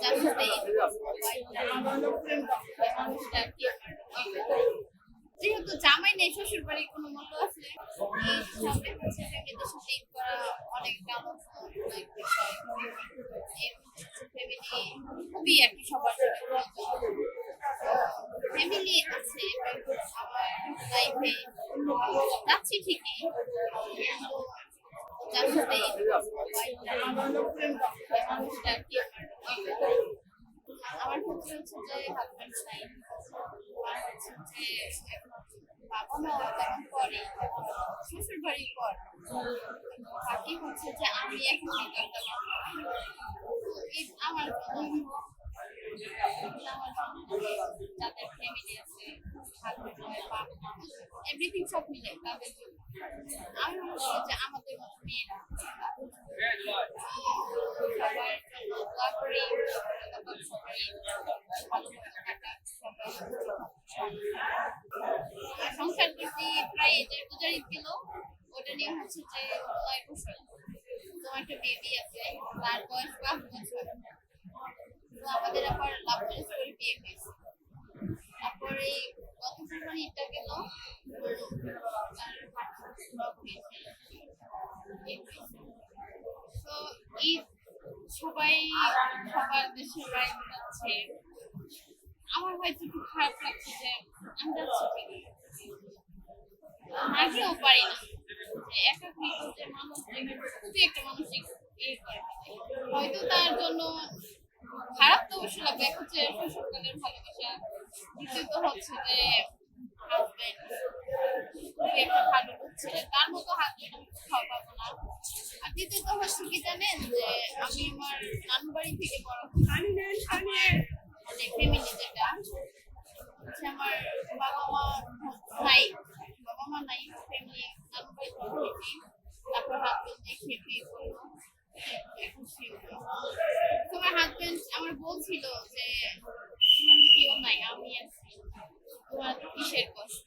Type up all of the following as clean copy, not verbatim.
যার সাথে মানুষটা আর কি যেহেতু জামাই নেই শ্বশুর বাড়ি কোনো মূল্য আছে এই সবে হচ্ছে ফ্যামিলিদের সাথে ঈদ করা অনেক আনন্দদায়ক বিষয় ফ্যামিলি খুবই আর কি সবার সাথে ফ্যামিলি আছে আমার লাইফে যাচ্ছি ঠিকই কিন্তু যার সাথে মানুষটা আর কি আমার ক্ষেত্রে হচ্ছে যে হাজব্যান্ড নাই আর হচ্ছে যে বাবা মা তেমন করে শ্বশুর বাড়ির পর বাকি হচ্ছে যে আমি এখন আমার যাদের ফ্যামিলি আছে এভরিথিং সব মিলে তাদের জন্য আমি মনে করি যে আমাদের মতো মেয়েরা সবার জন্য দোয়া করি সবাই ভালো থাকা সবাই সংসার করতে প্রায় 1.5 গেল ওটা নিয়ে হচ্ছে যে 9 বছর তোমার একটা বেবি আছে তার বয়স 5 বছর তো আমাদের আবার লাভ ম্যারেজ করে বিয়ে হয়েছে তারপরে গত কুরবানিটা গেল তো ঈদ সবাই সবার দেশের বাড়িতে যাচ্ছে আমার হয়তো একটু খারাপ লাগছে যে আমি যাচ্ছি আগেও পারি না একা যে মানুষ খুবই একটা মানসিক করে হয়তো তার জন্য খারাপ তো অবশ্যই লাগবে এক হচ্ছে শ্বশুরকালের ভালোবাসা দ্বিতীয়ত হচ্ছে যে হাজবেন্ড খুবই একটা ভালো হচ্ছে তার মতো হাজবেন্ড আমি খাওয়া পাবো না আর দ্বিতীয়ত হচ্ছে কি জানেন যে আমি আমার নানু বাড়ি থেকে বড় মানে ফ্যামিলি যেটা হচ্ছে আমার বাবা মা নাই ফ্যামিলি নানু বাড়ি থেকে তারপর হাজবেন্ড দেখে বিয়ে করলো তোমার হাজবেন্ড আমার বলছিল যে তোমার কেউ নাই আমি আছি তোমার কিসের কষ্ট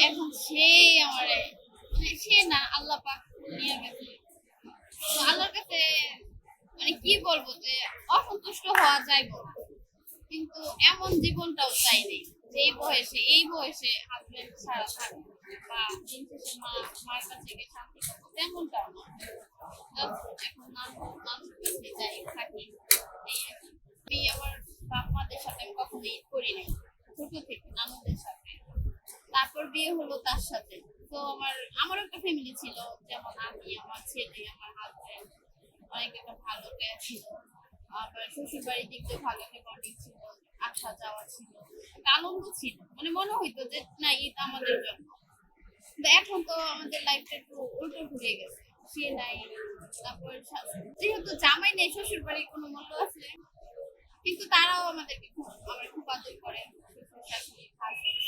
এখন সে আমার সে না আল্লাহ পাক নিয়ে গেছে তো আল্লাহর কাছে মানে কি বলবো যে অসন্তুষ্ট হওয়া যায় কিন্তু এমন জীবনটাও চাই নেই যে এই বয়সে হাজবেন্ড ছাড়া থাকবে বা দিন শেষে মার কাছে গিয়ে শান্তি পাবো তেমনটাও না এখন মানুষের কাছে যাই থাকি আমি আমার বাপ মাদের সাথে আমি কখনো ঈদ করি নাই ছোট থেকে নানুদের সাথে তারপর বিয়ে হলো তার সাথে তো আমারও একটা ফ্যামিলি ছিল যেমন আমি আমার ছেলে আমার হাজবেন্ড অনেক একটা ভালো ছিল আবার শ্বশুর বাড়ির দিক দিয়ে ভালো একটা বন্ডিং ছিল আসা যাওয়া ছিল একটা আনন্দ ছিল মানে মনে হইতো যে না ঈদ আমাদের জন্য কিন্তু এখন তো আমাদের লাইফটা একটু উল্টো ঘুরে গেছে সে নাই তারপর যেহেতু জামাই নেই শ্বশুর বাড়ির কোনো মূল্য আছে কিন্তু তারাও আমাদেরকে খুব আদর করে শ্বশুর শাশুড়ি